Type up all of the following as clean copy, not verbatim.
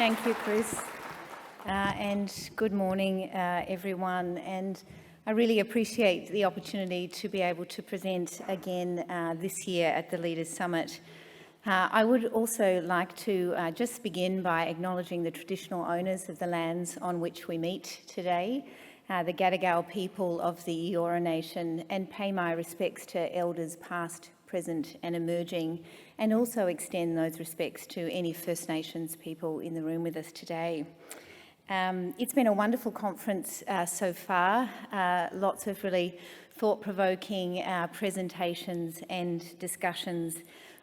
Thank you, Chris. And good morning, everyone. And I really appreciate the opportunity to be able to present again this year at the Leaders Summit. I would also like to just begin by acknowledging the traditional owners of the lands on which we meet today, the Gadigal people of the Eora Nation, and pay my respects to elders past, present and emerging, and also extend those respects to any First Nations people in the room with us today. It's been a wonderful conference so far, lots of really thought-provoking presentations and discussions,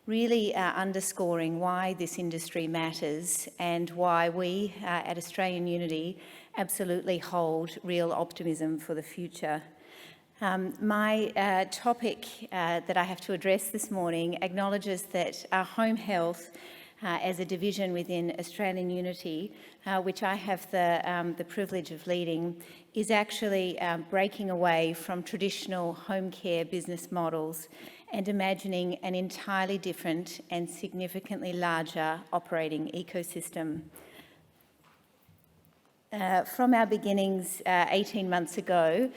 really underscoring why this industry matters and why we at Australian Unity absolutely hold real optimism for the future. My topic that I have to address this morning acknowledges that home health as a division within Australian Unity, which I have the privilege of leading, is actually breaking away from traditional home care business models and imagining an entirely different and significantly larger operating ecosystem. From our beginnings 18 months ago,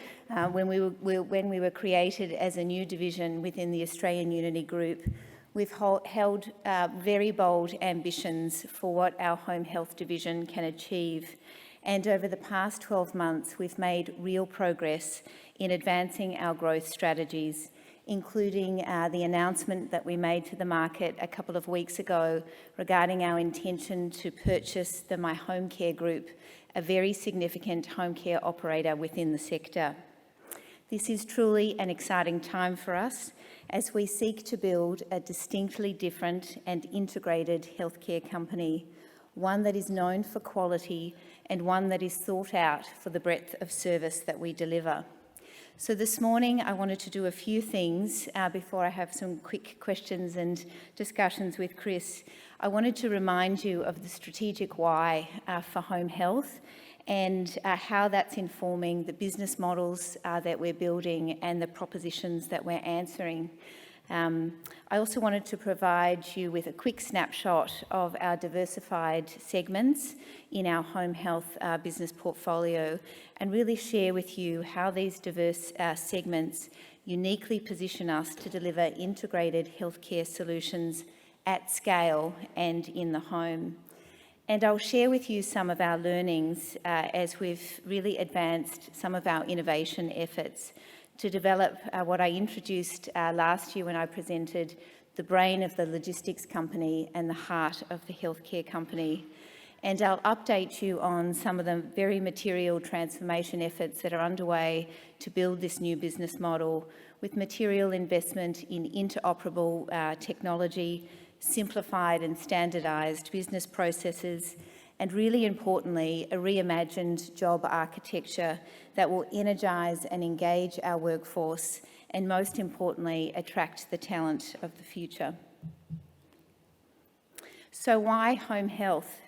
when we were created as a new division within the Australian Unity Group, we've held very bold ambitions for what our home health division can achieve. And over the past 12 months, we've made real progress in advancing our growth strategies, including the announcement that we made to the market a couple of weeks ago regarding our intention to purchase the My Home Care Group, a very significant home care operator within the sector. This is truly an exciting time for us as we seek to build a distinctly different and integrated healthcare company, one that is known for quality and one that is thought out for the breadth of service that we deliver. So this morning I wanted to do a few things before I have some quick questions and discussions with Chris. I wanted to remind you of the strategic why for home health and how that's informing the business models that we're building and the propositions that we're answering. I also wanted to provide you with a quick snapshot of our diversified segments in our home health business portfolio and really share with you how these diverse segments uniquely position us to deliver integrated healthcare solutions at scale and in the home. And I'll share with you some of our learnings as we've really advanced some of our innovation efforts to develop what I introduced last year when I presented the brain of the logistics company and the heart of the healthcare company. And I'll update you on some of the very material transformation efforts that are underway to build this new business model with material investment in interoperable technology, simplified and standardised business processes, and really importantly, a reimagined job architecture that will energise and engage our workforce and, most importantly, attract the talent of the future. So why home health?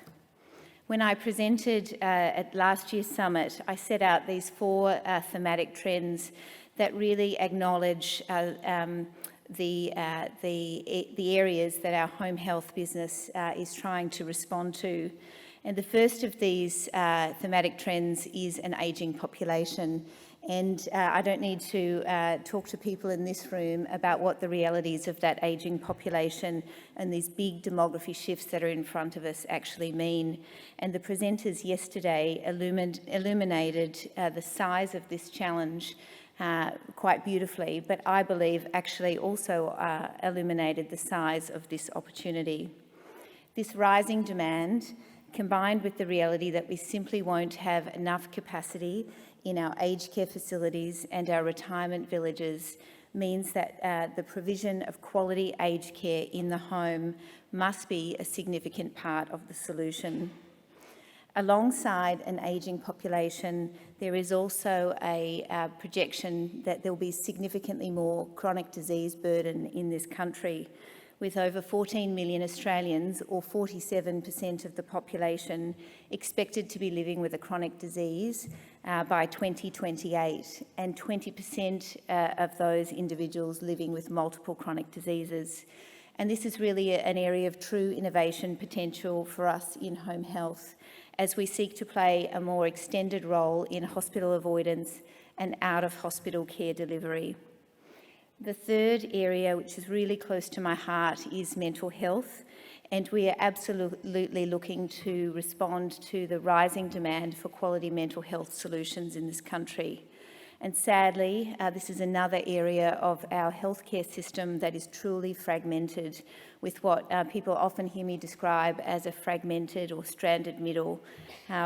When I presented at last year's summit, I set out these four thematic trends that really acknowledge the areas that our home health business is trying to respond to. And the first of these thematic trends is an ageing population. And I don't need to talk to people in this room about what the realities of that ageing population and these big demography shifts that are in front of us actually mean. And the presenters yesterday illuminated the size of this challenge quite beautifully, but I believe actually also illuminated the size of this opportunity. This rising demand, combined with the reality that we simply won't have enough capacity in our aged care facilities and our retirement villages, means that the provision of quality aged care in the home must be a significant part of the solution. Alongside an ageing population, there is also a projection that there will be significantly more chronic disease burden in this country, with over 14 million Australians, or 47% of the population, expected to be living with a chronic disease by 2028, and 20% of those individuals living with multiple chronic diseases. And this is really an area of true innovation potential for us in home health, as we seek to play a more extended role in hospital avoidance and out-of-hospital care delivery. The third area, which is really close to my heart, is mental health, and we are absolutely looking to respond to the rising demand for quality mental health solutions in this country. And sadly, this is another area of our healthcare system that is truly fragmented, with what people often hear me describe as a fragmented or stranded middle,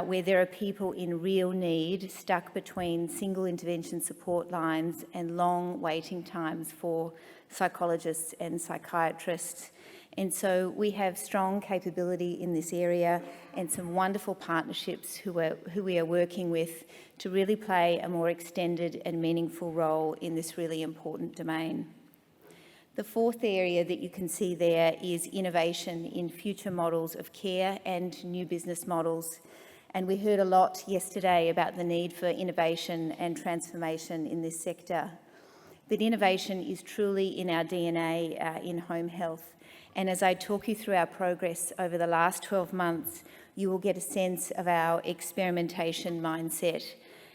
where there are people in real need stuck between single intervention support lines and long waiting times for psychologists and psychiatrists. And so we have strong capability in this area and some wonderful partnerships who we are working with to really play a more extended and meaningful role in this really important domain. The fourth area that you can see there is innovation in future models of care and new business models. And we heard a lot yesterday about the need for innovation and transformation in this sector. But innovation is truly in our DNA in home health. And as I talk you through our progress over the last 12 months, you will get a sense of our experimentation mindset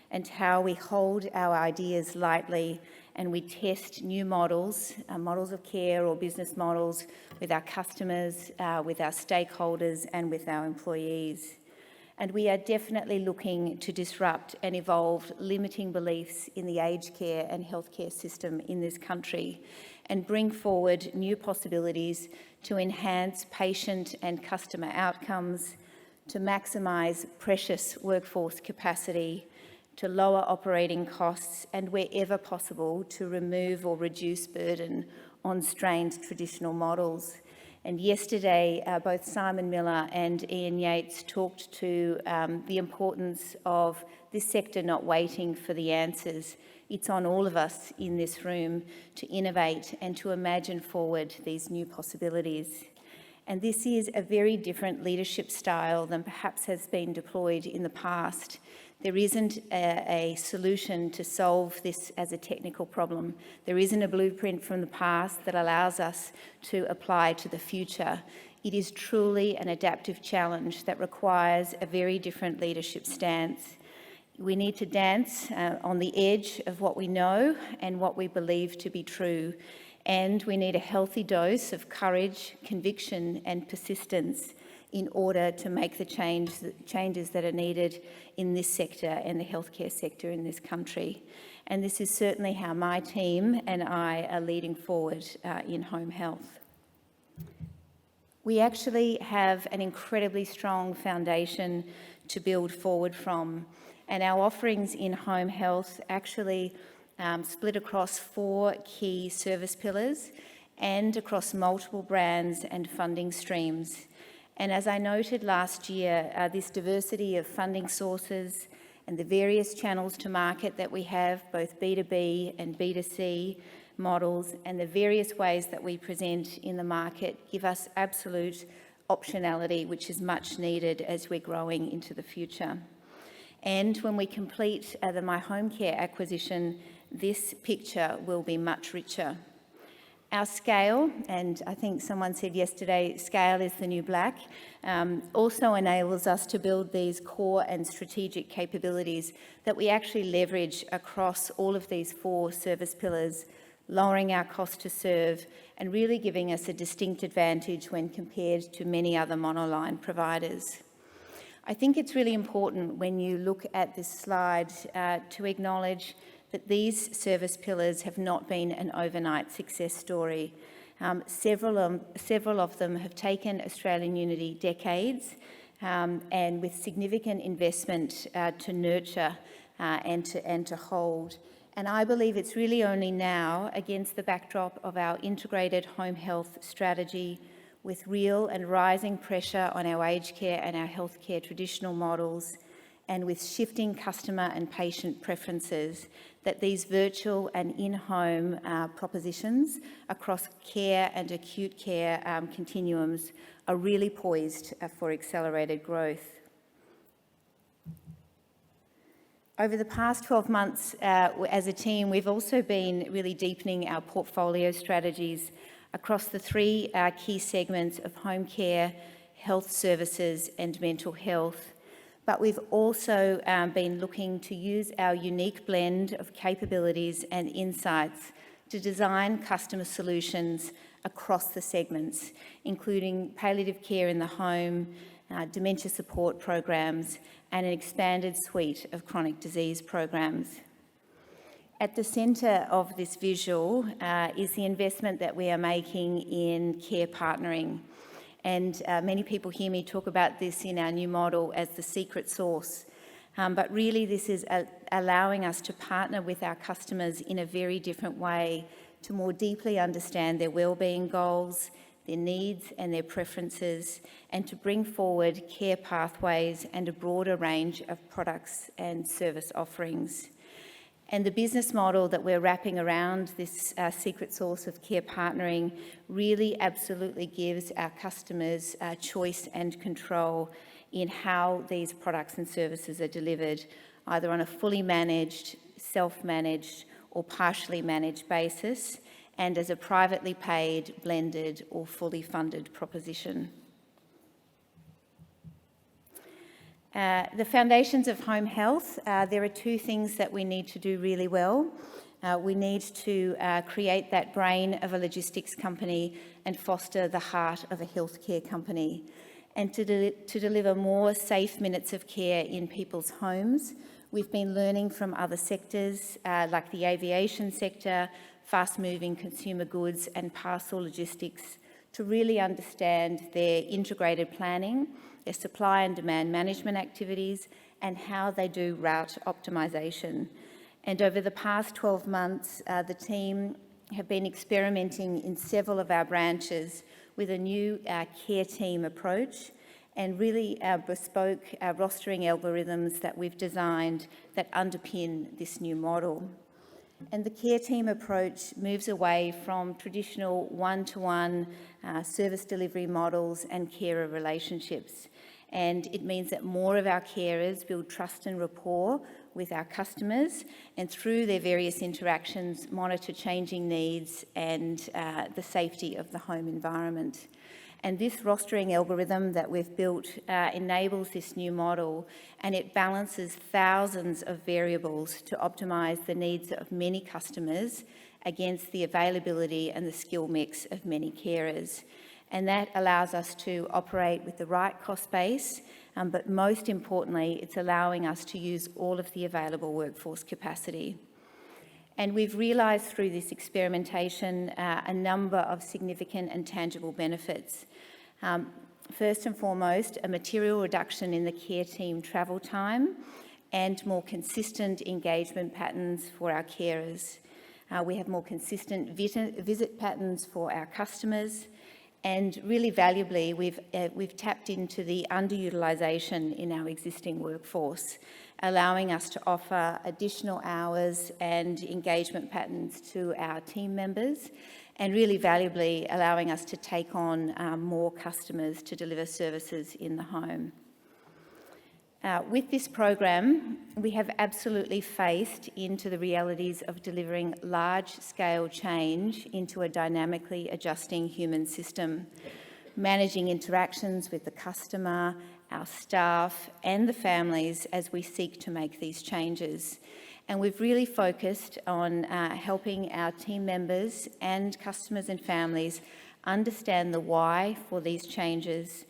and how we hold our ideas lightly and we test new models, models of care or business models with our customers, with our stakeholders and with our employees. And we are definitely looking to disrupt and evolve limiting beliefs in the aged care and healthcare system in this country and bring forward new possibilities to enhance patient and customer outcomes, to maximise precious workforce capacity, to lower operating costs, and wherever possible to remove or reduce burden on strained traditional models. And yesterday, both Simon Miller and Ian Yates talked to the importance of this sector not waiting for the answers. It's on all of us in this room to innovate and to imagine forward these new possibilities. And this is a very different leadership style than perhaps has been deployed in the past. There isn't a solution to solve this as a technical problem. There isn't a blueprint from the past that allows us to apply to the future. It is truly an adaptive challenge that requires a very different leadership stance. We need to dance on the edge of what we know and what we believe to be true. And we need a healthy dose of courage, conviction and persistence in order to make the changes that are needed in this sector and the healthcare sector in this country. And this is certainly how my team and I are leading forward in home health. We actually have an incredibly strong foundation to build forward from, and our offerings in home health actually split across 4 key service pillars and across multiple brands and funding streams. And as I noted last year, this diversity of funding sources and the various channels to market that we have, both B2B and B2C models, and the various ways that we present in the market give us absolute optionality, which is much needed as we're growing into the future. And when we complete the My Home Care acquisition, this picture will be much richer. Our scale, and I think someone said yesterday, scale is the new black, also enables us to build these core and strategic capabilities that we actually leverage across all of these 4 service pillars, lowering our cost to serve and really giving us a distinct advantage when compared to many other monoline providers. I think it's really important when you look at this slide to acknowledge that these service pillars have not been an overnight success story. Several of them have taken Australian Unity decades and with significant investment to nurture and to hold. And I believe it's really only now, against the backdrop of our integrated home health strategy, with real and rising pressure on our aged care and our healthcare traditional models, and with shifting customer and patient preferences, that these virtual and in-home propositions across care and acute care continuums are really poised for accelerated growth. Over the past 12 months, as a team, we've also been really deepening our portfolio strategies across the three key segments of home care, health services and mental health. But we've also been looking to use our unique blend of capabilities and insights to design customer solutions across the segments, including palliative care in the home, dementia support programs, and an expanded suite of chronic disease programs. At the centre of this visual is the investment that we are making in care partnering. And many people hear me talk about this in our new model as the secret sauce. But really this is allowing us to partner with our customers in a very different way to more deeply understand their wellbeing goals, their needs and their preferences, and to bring forward care pathways and a broader range of products and service offerings. And the business model that we're wrapping around this secret sauce of care partnering really absolutely gives our customers choice and control in how these products and services are delivered, either on a fully managed, self-managed or partially managed basis, and as a privately paid, blended or fully funded proposition. The foundations of home health, there are two things that we need to do really well. We need to create that brain of a logistics company and foster the heart of a healthcare company. And to deliver more safe minutes of care in people's homes, we've been learning from other sectors like the aviation sector, fast-moving consumer goods and parcel logistics to really understand their integrated planning, their supply and demand management activities, and how they do route optimisation. And over the past 12 months, the team have been experimenting in several of our branches with a new care team approach and really bespoke rostering algorithms that we've designed that underpin this new model. And the care team approach moves away from traditional one-to-one service delivery models and carer relationships. And it means that more of our carers build trust and rapport with our customers, and through their various interactions, monitor changing needs and the safety of the home environment. And this rostering algorithm that we've built enables this new model, and it balances thousands of variables to optimise the needs of many customers against the availability and the skill mix of many carers. And that allows us to operate with the right cost base, but most importantly, it's allowing us to use all of the available workforce capacity. And we've realised through this experimentation a number of significant and tangible benefits. First and foremost, a material reduction in the care team travel time and more consistent engagement patterns for our carers. We have more consistent visit patterns for our customers, and really valuably, we've tapped into the underutilisation in our existing workforce, allowing us to offer additional hours and engagement patterns to our team members, and really valuably allowing us to take on more customers to deliver services in the home. With this program, we have absolutely faced into the realities of delivering large-scale change into a dynamically adjusting human system, managing interactions with the customer, our staff and the families as we seek to make these changes. And we've really focused on helping our team members and customers and families understand the why for these changes,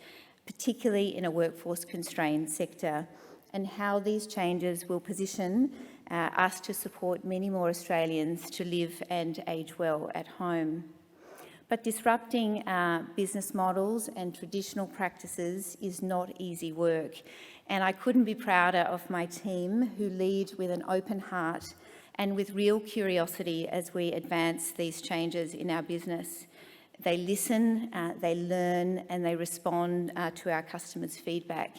particularly in a workforce-constrained sector, and how these changes will position us to support many more Australians to live and age well at home. But disrupting business models and traditional practices is not easy work, and I couldn't be prouder of my team who lead with an open heart and with real curiosity as we advance these changes in our business. They listen, they learn, and they respond to our customers' feedback.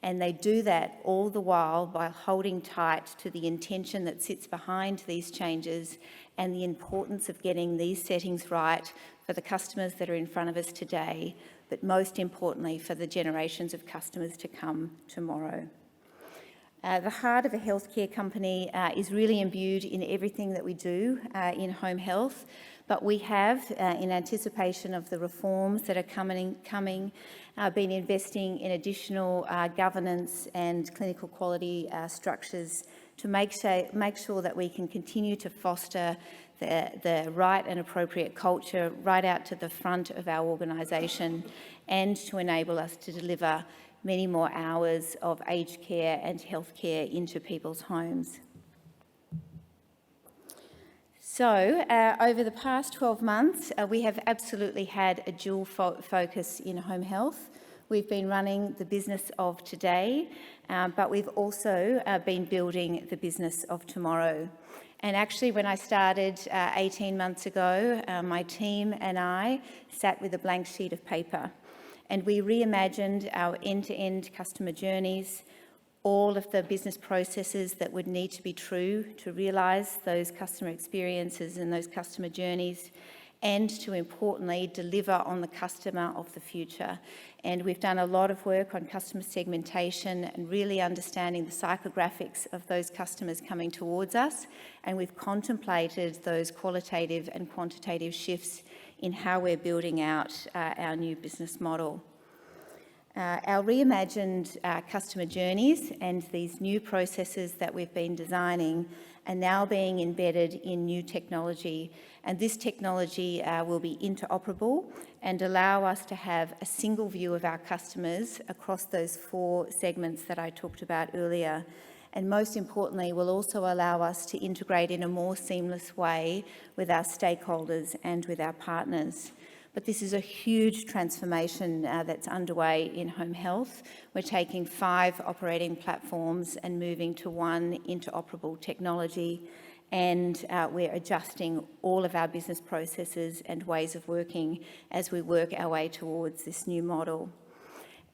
And they do that all the while by holding tight to the intention that sits behind these changes and the importance of getting these settings right for the customers that are in front of us today, but most importantly for the generations of customers to come tomorrow. The heart of a healthcare company is really imbued in everything that we do in home health, But we have, in anticipation of the reforms that are coming, been investing in additional governance and clinical quality structures to make sure that we can continue to foster the right and appropriate culture right out to the front of our organisation, and to enable us to deliver many more hours of aged care and healthcare into people's homes. So, over the past 12 months, we have absolutely had a dual focus in home health. We've been running the business of today, but we've also been building the business of tomorrow. And actually, when I started 18 months ago, my team and I sat with a blank sheet of paper, and we reimagined our end-to-end customer journeys, all of the business processes that would need to be true to realise those customer experiences and those customer journeys, and to importantly deliver on the customer of the future. And we've done a lot of work on customer segmentation and really understanding the psychographics of those customers coming towards us, and we've contemplated those qualitative and quantitative shifts in how we're building out our new business model. Our reimagined customer journeys and these new processes that we've been designing are now being embedded in new technology, and this technology will be interoperable and allow us to have a single view of our customers across those 4 segments that I talked about earlier. And most importantly, will also allow us to integrate in a more seamless way with our stakeholders and with our partners. But this is a huge transformation that's underway in home health. We're taking 5 operating platforms and moving to 1 interoperable technology, and we're adjusting all of our business processes and ways of working as we work our way towards this new model.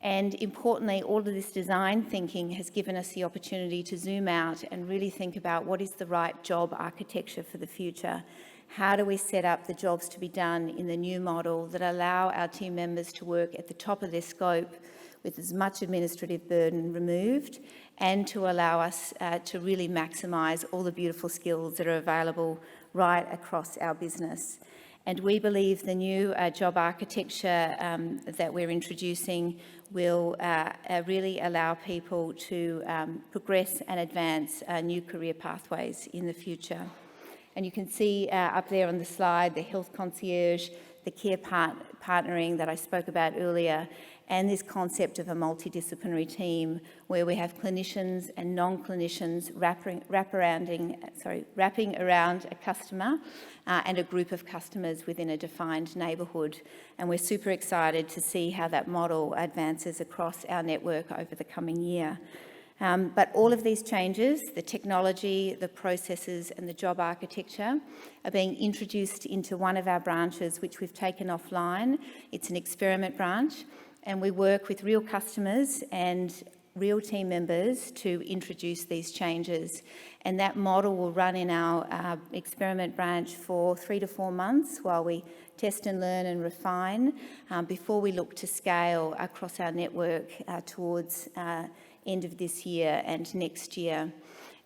And importantly, all of this design thinking has given us the opportunity to zoom out and really think about what is the right job architecture for the future. How do we set up the jobs to be done in the new model that allow our team members to work at the top of their scope with as much administrative burden removed, and to allow us to really maximise all the beautiful skills that are available right across our business. And we believe the new job architecture that we're introducing will really allow people to progress and advance new career pathways in the future. And you can see up there on the slide the health concierge, the care partnering that I spoke about earlier, and this concept of a multidisciplinary team where we have clinicians and non-clinicians wrapping around a customer and a group of customers within a defined neighbourhood. And we're super excited to see how that model advances across our network over the coming year. But all of these changes, the technology, the processes and the job architecture, are being introduced into one of our branches which we've taken offline. It's an experiment branch, and we work with real customers and real team members to introduce these changes. And that model will run in our experiment branch for 3 to 4 months while we test and learn and refine before we look to scale across our network towards end of this year and next year.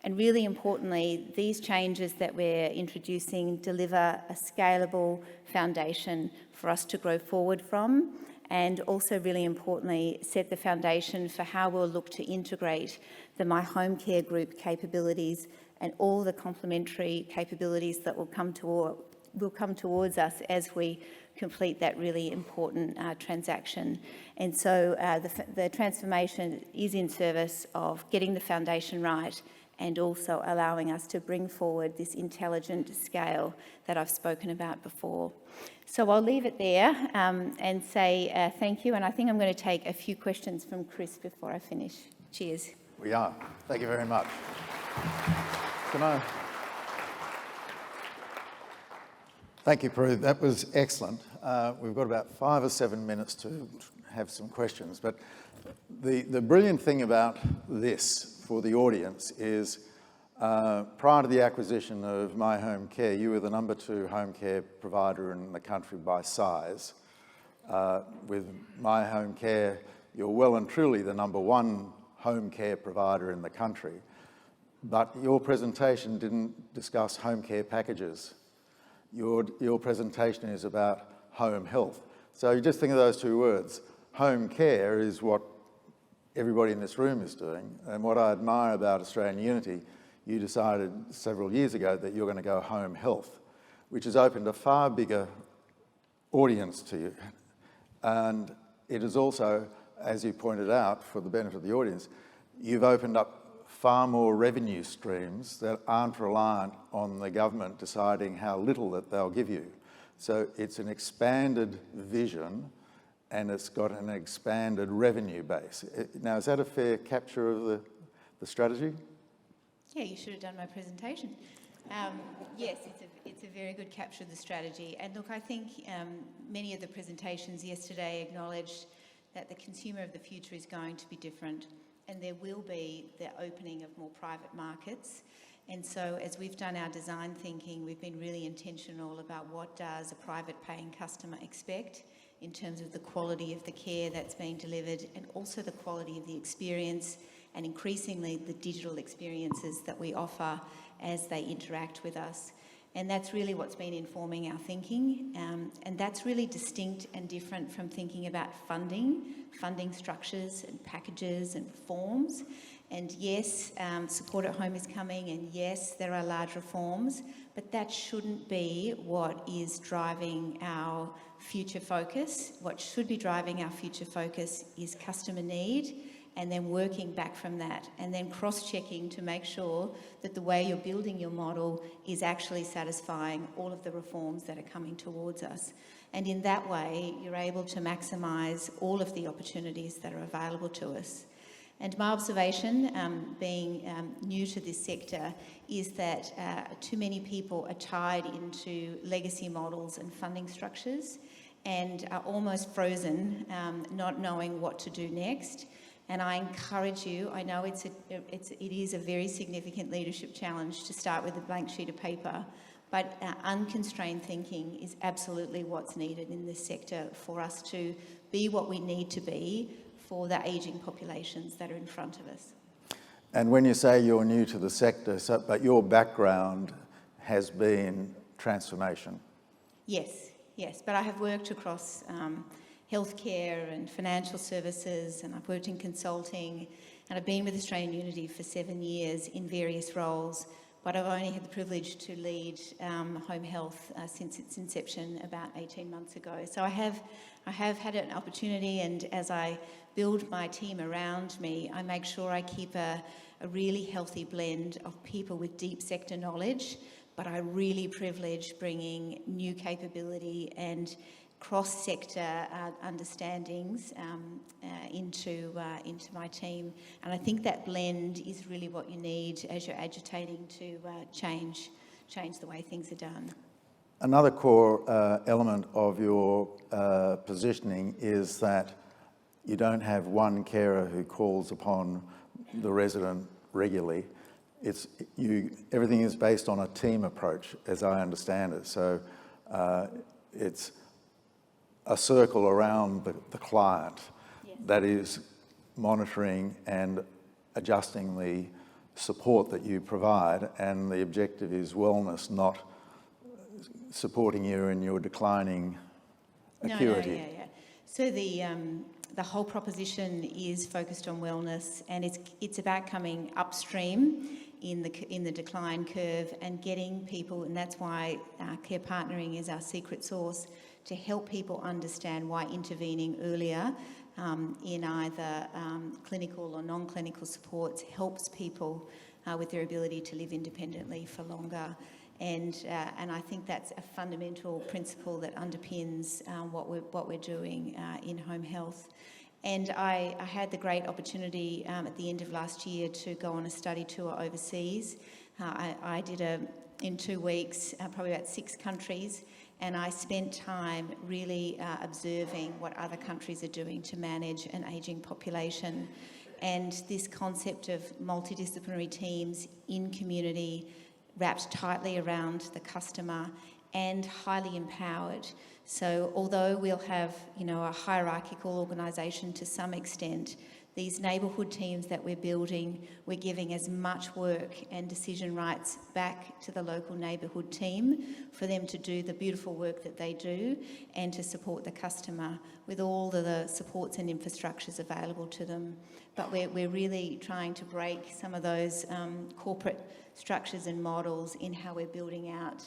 And really importantly, these changes that we're introducing deliver a scalable foundation for us to grow forward from, and also really importantly set the foundation for how we'll look to integrate the My Home Care Group capabilities and all the complementary capabilities that will come towards us as we complete that really important transaction. And so the transformation is in service of getting the foundation right and also allowing us to bring forward this intelligent scale that I've spoken about before. So I'll leave it there and say thank you, and I think I'm going to take a few questions from Chris before I finish. Cheers. We are. Thank you very much. Can I? Thank you, Prue. That was excellent. We've got about 5 or 7 minutes to have some questions, but the brilliant thing about this for the audience is prior to the acquisition of My Home Care, you were the number 2 home care provider in the country by size. With My Home Care, you're well and truly the number 1 home care provider in the country. But your presentation didn't discuss home care packages. your presentation is about home health. So you just think of those two words. Home care is what everybody in this room is doing, and what I admire about Australian Unity, you decided several years ago that you're going to go home health, which has opened a far bigger audience to you. And it is also, as you pointed out, for the benefit of the audience, you've opened up far more revenue streams that aren't reliant on the government deciding how little that they'll give you. So it's an expanded vision and it's got an expanded revenue base. Now, is that a fair capture of the strategy? Yeah, you should have done my presentation. Yes, it's a very good capture of the strategy. And look, I think many of the presentations yesterday acknowledged that the consumer of the future is going to be different, and there will be the opening of more private markets. And so as we've done our design thinking, we've been really intentional about what does a private paying customer expect in terms of the quality of the care that's being delivered, and also the quality of the experience, and increasingly the digital experiences that we offer as they interact with us. And that's really what's been informing our thinking, and that's really distinct and different from thinking about funding structures and packages and forms. And yes, support at home is coming, and yes, there are large reforms, but that shouldn't be what is driving our future focus. What should be driving our future focus is customer need, and then working back from that, and then cross-checking to make sure that the way you're building your model is actually satisfying all of the reforms that are coming towards us. And in that way, you're able to maximise all of the opportunities that are available to us. And my observation, being new to this sector, is that too many people are tied into legacy models and funding structures and are almost frozen, not knowing what to do next. And I encourage you, I know it is a very significant leadership challenge to start with a blank sheet of paper, but unconstrained thinking is absolutely what's needed in this sector for us to be what we need to be for the ageing populations that are in front of us. And when you say you're new to the sector, but your background has been transformation. Yes, but I have worked across healthcare and financial services, and I've worked in consulting, and I've been with Australian Unity for 7 years in various roles, but I've only had the privilege to lead home health since its inception about 18 months ago. So I have had an opportunity, and as I build my team around me, I make sure I keep a really healthy blend of people with deep sector knowledge, but I really privilege bringing new capability and cross-sector understandings into my team. And I think that blend is really what you need as you're agitating to change the way things are done. Another core element of your positioning is that you don't have one carer who calls upon the resident regularly. Everything is based on a team approach, as I understand it. So it's a circle around the client. Yes. That is monitoring and adjusting the support that you provide, and the objective is wellness, not supporting you in your declining acuity. No. So the whole proposition is focused on wellness, and it's about coming upstream in the decline curve and getting people, and that's why care partnering is our secret sauce, to help people understand why intervening earlier in either clinical or non-clinical supports helps people with their ability to live independently for longer. And I think that's a fundamental principle that underpins what we're doing in home health. And I had the great opportunity at the end of last year to go on a study tour overseas. I did in 2 weeks, probably about 6 countries, and I spent time really observing what other countries are doing to manage an ageing population. And this concept of multidisciplinary teams in community, wrapped tightly around the customer and highly empowered. So although we'll have, a hierarchical organisation to some extent, these neighbourhood teams that we're building, we're giving as much work and decision rights back to the local neighbourhood team for them to do the beautiful work that they do and to support the customer with all the supports and infrastructures available to them. But we're really trying to break some of those corporate structures and models in how we're building out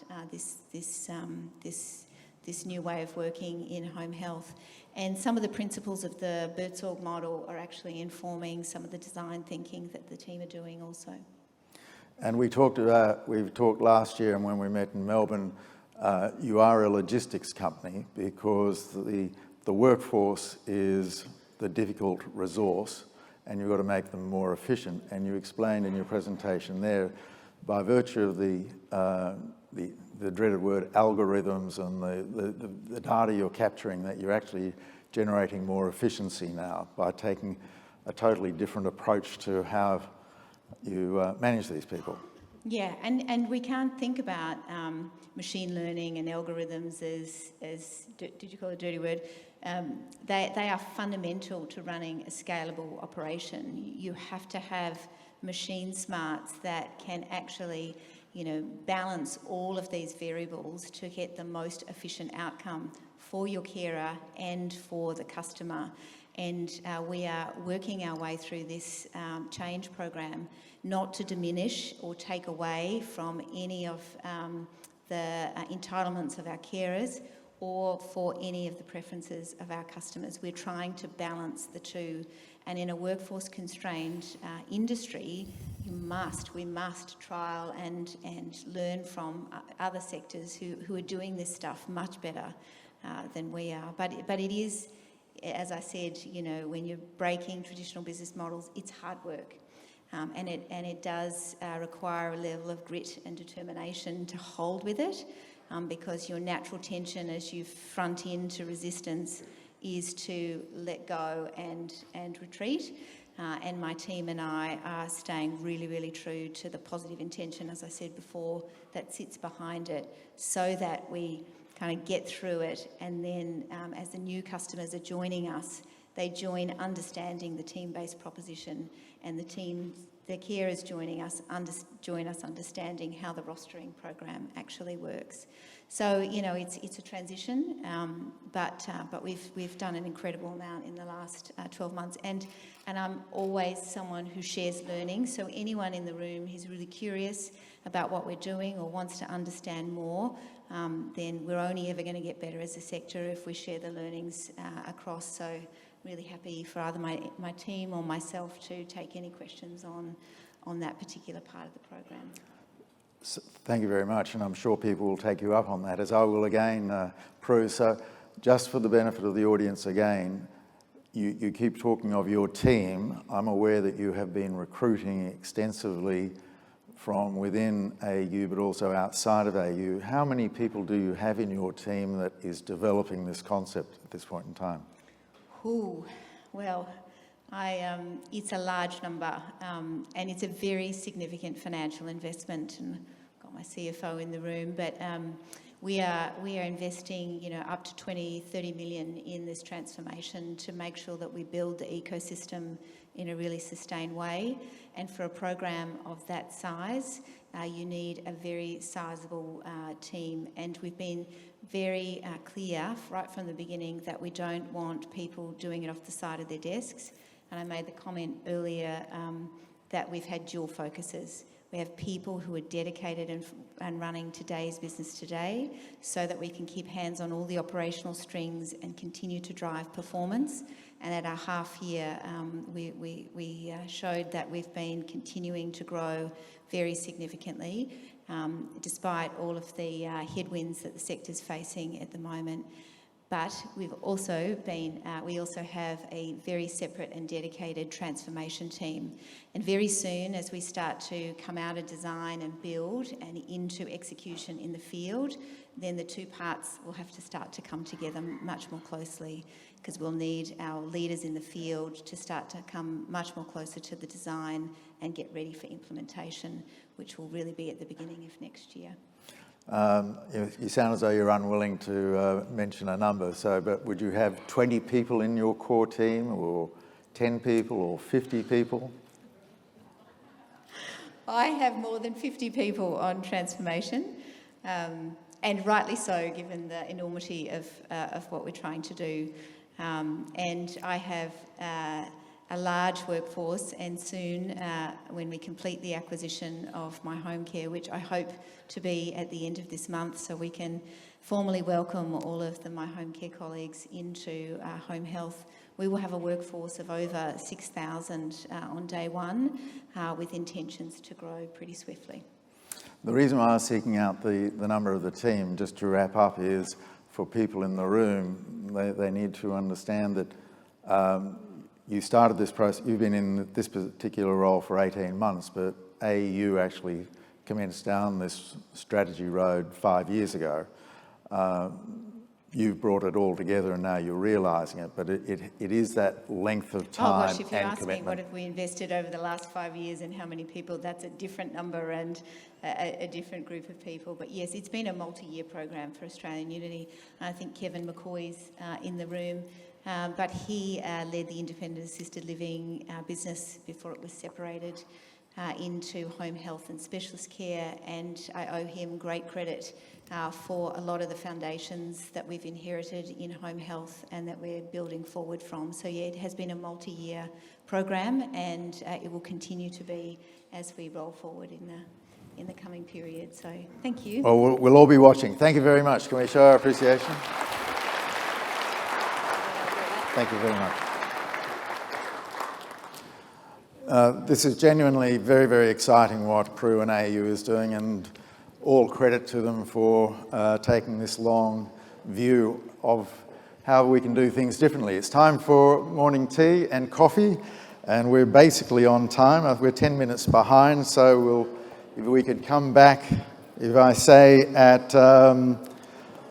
this new way of working in home health. And some of the principles of the Buurtzorg model are actually informing some of the design thinking that the team are doing also. And we've talked last year, and when we met in Melbourne, you are a logistics company because the workforce is the difficult resource and you've got to make them more efficient. And you explained in your presentation there, by virtue of the dreaded word algorithms and the data you're capturing, that you're actually generating more efficiency now by taking a totally different approach to how you manage these people. Yeah, and we can't think about machine learning and algorithms as did you call it a dirty word? They are fundamental to running a scalable operation. You have to have machine smarts that can actually balance all of these variables to get the most efficient outcome for your carer and for the customer. And we are working our way through this change program, not to diminish or take away from any of the entitlements of our carers or for any of the preferences of our customers. We're trying to balance the two. And in a workforce-constrained industry, we must trial and learn from other sectors who are doing this stuff much better than we are. But it is, as I said, when you're breaking traditional business models, it's hard work. And it does require a level of grit and determination to hold with it, because your natural tension as you front into resistance is to let go and retreat. And my team and I are staying really, really true to the positive intention, as I said before, that sits behind it, so that we kind of get through it. And then as the new customers are joining us, they join understanding the team-based proposition, and the carers join us understanding how the rostering program actually works. So it's a transition, but we've done an incredible amount in the last 12 months, and I'm always someone who shares learning. So anyone in the room who's really curious about what we're doing or wants to understand more, then we're only ever going to get better as a sector if we share the learnings across. So really happy for either my team or myself to take any questions on that particular part of the program. So, thank you very much, and I'm sure people will take you up on that, as I will again, Prue. So just for the benefit of the audience again, you keep talking of your team. I'm aware that you have been recruiting extensively from within AU but also outside of AU. How many people do you have in your team that is developing this concept at this point in time? Well, it's a large number, and it's a very significant financial investment. And I've got my CFO in the room, but we are investing, up to 20-30 million in this transformation to make sure that we build the ecosystem in a really sustained way. And for a program of that size, you need a very sizable team. And we've been very clear right from the beginning that we don't want people doing it off the side of their desks. And I made the comment earlier that we've had dual focuses. We have people who are dedicated and running today's business today, so that we can keep hands on all the operational strings and continue to drive performance. And at our half year, we showed that we've been continuing to grow very significantly, despite all of the headwinds that the sector's facing at the moment. But we also have a very separate and dedicated transformation team. And very soon, as we start to come out of design and build and into execution in the field, then the two parts will have to start to come together much more closely, because we'll need our leaders in the field to start to come much more closer to the design and get ready for implementation, which will really be at the beginning of next year. You sound as though you're unwilling to mention a number, but would you have 20 people in your core team, or 10 people, or 50 people? I have more than 50 people on transformation, and rightly so, given the enormity of what we're trying to do. And I have a large workforce, and soon, when we complete the acquisition of my home care, which I hope to be at the end of this month, so we can formally welcome all of my home care colleagues into home health, we will have a workforce of over 6,000 on day one, with intentions to grow pretty swiftly. The reason why I was seeking out the number of the team, just to wrap up, is for people in the room, they need to understand that you started this process, you've been in this particular role for 18 months, but AEU actually commenced down this strategy road 5 years ago. You've brought it all together and now you're realising it, but it is that length of time and commitment. Oh gosh, if you ask me what have we invested over the last 5 years and how many people, that's a different number and a different group of people. But yes, it's been a multi-year program for Australian Unity. I think Kevin McCoy's in the room, but he led the independent assisted living business before it was separated into home health and specialist care, and I owe him great credit for a lot of the foundations that we've inherited in home health and that we're building forward from. So yeah, it has been a multi-year program, and it will continue to be as we roll forward in the coming period. So thank you. Well, we'll all be watching. Thank you very much. Can we show our appreciation? Thank you very much. This is genuinely very, very exciting what Prue and AEU is doing, and all credit to them for taking this long view of how we can do things differently. It's time for morning tea and coffee, and we're basically on time. We're 10 minutes behind, so if we could come back, if I say at,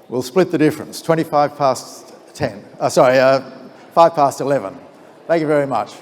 we'll split the difference, 5 past 11. Thank you very much.